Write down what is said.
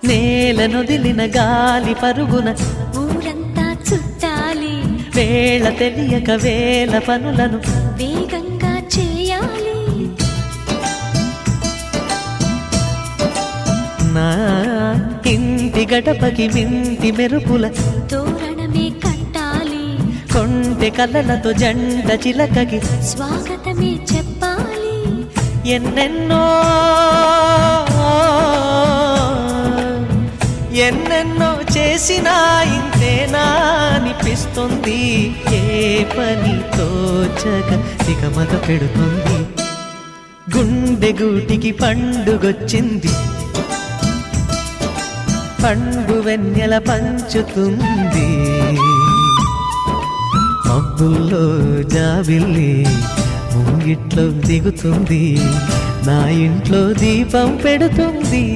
నేలనొదిలిన గాలి పరుగున ఊరంతా చుట్టాలి, వేళ తెలియక వేల పనులను వేగంగా చేయాలి. నా ఇంటి గడపకి వింటి మెరుపుల తోరణమే కట్టాలి, కొంటె కలలతో జంట చిలకకి స్వాగతమే చెప్పాలి. ఎన్నెన్నో ఎన్నెన్నో చేసినా ఇంతేనా అనిపిస్తుంది. ఏ పని తోచక దిగమగ పెడుతుంది. గుండె గూటికి పండుగొచ్చింది, పండు వెన్నెల పంచుతుంది. మబ్బుల్లో జాబిల్లి ముంగిట్లో దిగుతుంది, నా ఇంట్లో దీపం పెడుతుంది.